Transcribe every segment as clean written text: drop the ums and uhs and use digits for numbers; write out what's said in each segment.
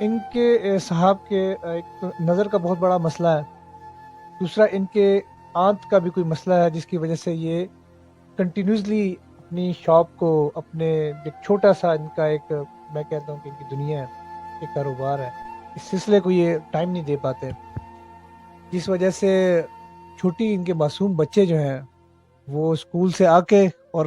ان کے صاحب کے ایک تو نظر کا بہت بڑا مسئلہ ہے، دوسرا ان کے آنت کا بھی کوئی مسئلہ ہے جس کی وجہ سے یہ کنٹینیوسلی اپنی شاپ کو اپنے ایک چھوٹا سا ان کا ایک میں کہتا ہوں کہ ان کی دنیا ہے، ایک کاروبار ہے، اس سلسلے کو یہ ٹائم نہیں دے پاتے، جس وجہ سے چھوٹی ان کے معصوم بچے جو ہیں وہ اسکول سے آ کے اور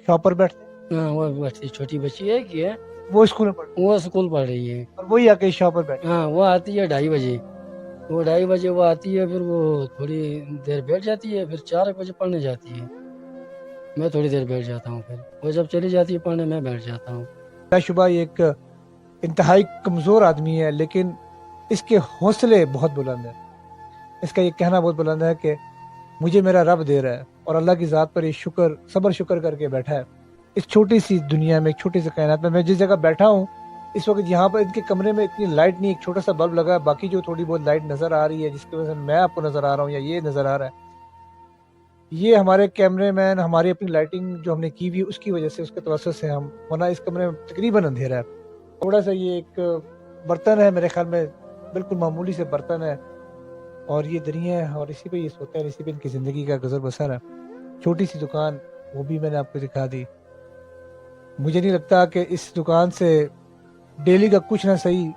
شاپ پر بیٹھتے ہیں، ہاں وہ بچی چھوٹی بچی ہے کہ ہے وہ اسکول میں پڑھتے وہ اسکول پڑھ رہی ہے. ہیں اور وہی آ کے شاپ پر بیٹھتے ہاں وہ آتی ہے 2:30 بجے. وہ 2:30 بجے وہ آتی ہے، پھر وہ تھوڑی دیر بیٹھ جاتی ہے، پھر 4 بجے پڑھنے جاتی ہے. میں تھوڑی دیر بیٹھ جاتا ہوں، پھر وہ جب چلی جاتی ہے پڑھنے میں بیٹھ جاتا ہوں. ہیں. بلا شبہ یہ ایک انتہائی کمزور آدمی ہے، لیکن اس کے حوصلے بہت بلند ہیں، اس کا یہ کہنا بہت بلند ہے کہ مجھے میرا رب دے رہا ہے اور اللہ کی ذات پر یہ صبر شکر کر کے بیٹھا ہے اس چھوٹی سی دنیا میں، ایک چھوٹی سی کائنات میں. میں جس جگہ بیٹھا ہوں اس وقت یہاں پر ان کے کمرے میں اتنی لائٹ نہیں، ایک چھوٹا سا بلب لگا ہے، باقی جو تھوڑی بہت لائٹ نظر آ رہی ہے جس کی وجہ سے میں آپ کو نظر آ رہا ہوں یا یہ نظر آ رہا ہے، یہ ہمارے کیمرے مین ہماری اپنی لائٹنگ جو ہم نے کی ہوئی ہے اس کی وجہ سے، اس کے توسط سے ہم ورنہ اس کمرے میں تقریباً اندھیرا ہے. تھوڑا سا یہ ایک برتن ہے میرے خیال میں، بالکل معمولی سے برتن ہے اور یہ دریا ہے اور اسی پہ یہ سوتے ہیں، اسی پہ ان کی زندگی کا گزر بسر ہے. چھوٹی سی دکان وہ بھی میں نے آپ کو دکھا دی. مجھے نہیں لگتا کہ اس دکان سے ڈیلی کا کچھ نہ صحیح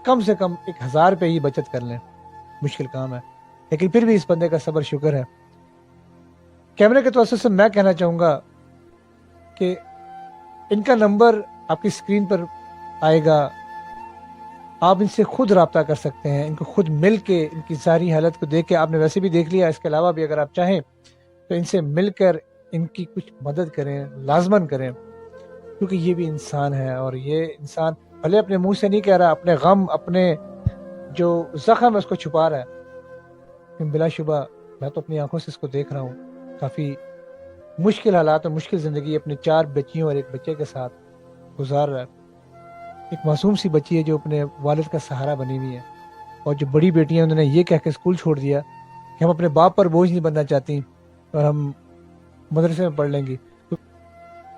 کم سے کم 1000 روپے ہی بچت کر لیں، مشکل کام ہے، لیکن پھر بھی اس بندے کا صبر شکر ہے. کیمرے کے توسط سے میں کہنا چاہوں گا کہ ان کا نمبر آپ کی اسکرین پر آئے گا، آپ ان سے خود رابطہ کر سکتے ہیں، ان کو خود مل کے ان کی ظاہری حالت کو دیکھ کے، آپ نے ویسے بھی دیکھ لیا، اس کے علاوہ بھی اگر آپ چاہیں تو ان سے مل کر ان کی کچھ مدد کریں، لازماً کریں، کیونکہ یہ بھی انسان ہے اور یہ انسان بھلے اپنے منہ سے نہیں کہہ رہا، اپنے غم، اپنے جو زخم ہے اس کو چھپا رہا ہے، لیکن بلا شبہ میں تو اپنی آنکھوں سے اس کو دیکھ رہا ہوں، کافی مشکل حالات اور مشکل زندگی اپنے 4 بچیوں اور ایک بچے کے ساتھ گزار رہا ہے. ایک معصوم سی بچی ہے جو اپنے والد کا سہارا بنی ہوئی ہے، اور جو بڑی بیٹیاں انہوں نے یہ کہہ کے اسکول چھوڑ دیا کہ ہم اپنے باپ پر بوجھ نہیں بننا چاہتی اور ہم مدرسے میں پڑھ لیں گی. تو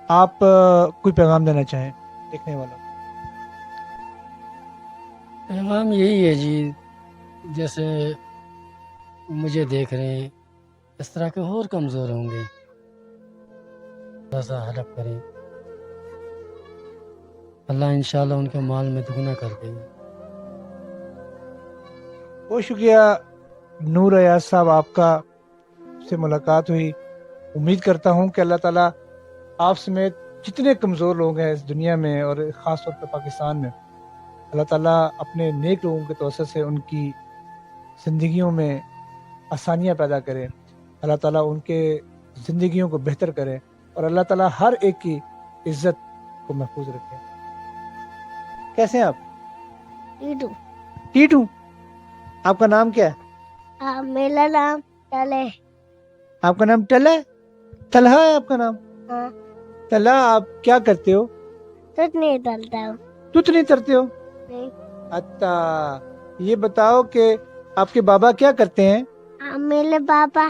آپ کوئی پیغام دینا چاہیں دیکھنے والوں؟ پیغام یہی ہے جی، جیسے مجھے دیکھ رہے ہیں اس طرح کے اور کمزور ہوں گے، تھوڑا سا ہیلپ کریں، اللہ انشاءاللہ ان کے مال میں دگنا کر دے گا. بہت شکریہ نور ایاز صاحب، آپ کا سے ملاقات ہوئی. امید کرتا ہوں کہ اللہ تعالیٰ آپ سمیت جتنے کمزور لوگ ہیں اس دنیا میں اور خاص طور پہ پاکستان میں، اللہ تعالیٰ اپنے نیک لوگوں کے توسط سے ان کی زندگیوں میں آسانیاں پیدا کرے، اللہ تعالیٰ ان کے زندگیوں کو بہتر کرے اور اللہ تعالیٰ ہر ایک کی عزت کو محفوظ رکھے. کیسے ہیں آپ؟ ٹیٹو. آپ کا نام کیا ہے؟ میرا نام ٹلے. آپ کا نام ٹلا ہے؟ طلحہ ہے آپ کا نام؟ ہاں. طلحہ، آپ کیا کرتے ہو؟ تجھ نہیں ڈالتا ہوں. تت نہیں ترتے ہو؟ نہیں. اچھا، یہ بتاؤ کہ آپ کے بابا کیا کرتے ہیں؟ میرے پاپا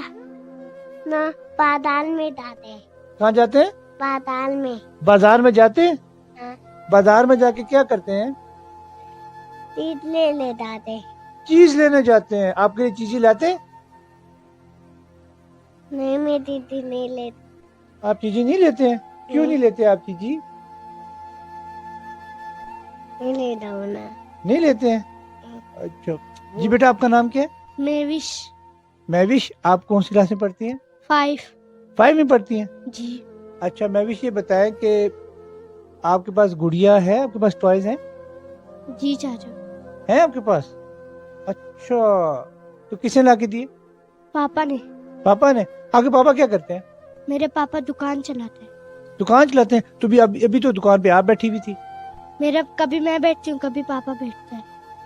نا پادال میں جاتے ہیں. کہاں جاتے ہیں؟ پادال میں. بازار میں جاتے ہیں؟ ہاں. بازار میں جا کے کیا کرتے ہیں؟ چیز لے جاتے. چیز لینے جاتے ہیں. آپ کے لیے چیزیں لاتے ہیں؟ نہیں، میں دیدی نہیں لیتی. آپ چیزیں نہیں لیتے ہیں؟ کیوں نہیں لیتے آپ چیزیں؟ نہیں لیتا ہوں نا. نہیں لیتے ہیں؟ اچھا جی. بیٹا آپ کا نام کیا ہے؟ میوش. مہوش. آپ کون سی کلاس میں پڑھتی ہیں؟ 5. 5 میں پڑھتی ہیں؟ جی. اچھا مہوش، یہ بتائیں کہ آپ کے پاس گڑیا ہے، آپ کے پاس ٹوائز ہیں؟ جی چاچا. ہیں آپ کے پاس؟ اچھا، تو کس نے لا کے دیے؟ پاپا نے. پاپا نے. آپ کے پاپا کیا کرتے ہیں؟ میرے پاپا دکان چلاتے ہیں. دکان چلاتے ہیں؟ تو بھی ابھی تو دکان پہ آپ بیٹھی ہوئی تھی. میرا کبھی میں بیٹھتی ہوں، کبھی پاپا بیٹھتا ہے.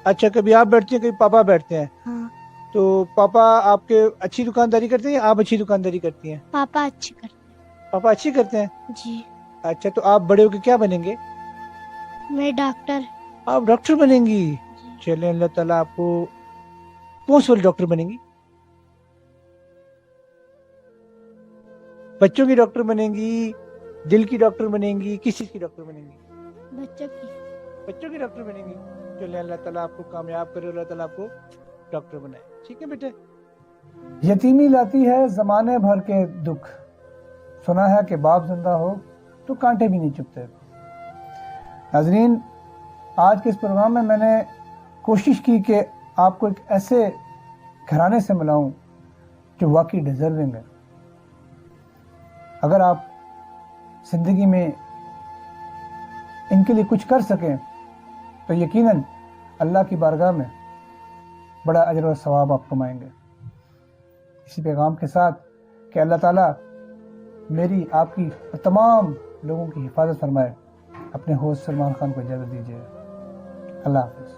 اچھا، کبھی آپ بیٹھتی ہیں کبھی پاپا بیٹھتے ہیں. ہاں. تو پاپا آپ کے اچھی دکانداری کرتے ہیں یا آپ اچھی دکانداری کرتی ہیں؟ پاپا اچھی کرتے ہیں. پاپا اچھی کرتے ہیں. جی. اچھا، تو آپ بڑے ہو کے کیا بنیں گے؟ میں ڈاکٹر. آپ ڈاکٹر بنیں گی؟ چلیں، اللہ تعالیٰ آپ کو پوسٹ والی ڈاکٹر بنیں گی، بچوں کی ڈاکٹر بنیں گی، دل کی ڈاکٹر بنیں گی، کس چیز کی ڈاکٹر بنیں گی؟ بچوں کی. بچوں کی ڈاکٹر بنیں گی. چلے اللہ تعالیٰ آپ کو کامیاب کرے، اللہ تعالیٰ آپ کو ڈاکٹر بنائے. ٹھیک ہے بیٹے. یتیمی لاتی ہے زمانے بھر کے دکھ، سنا ہے کہ باپ زندہ ہو تو کانٹے بھی نہیں چبھتے. ناظرین، آج کے اس پروگرام میں نے کوشش کی کہ آپ کو ایک ایسے گھرانے سے ملاؤں جو واقعی ڈیزرونگ ہے. اگر آپ زندگی میں ان کے لیے کچھ کر سکیں تو یقیناً اللہ کی بارگاہ میں بڑا اجر و ثواب آپ کمائیں گے. اسی پیغام کے ساتھ کہ اللہ تعالیٰ میری، آپ کی اور تمام لوگوں کی حفاظت فرمائے. اپنے ہوسٹ سلمان خان کو اجازت دیجیے. اللہ حافظ.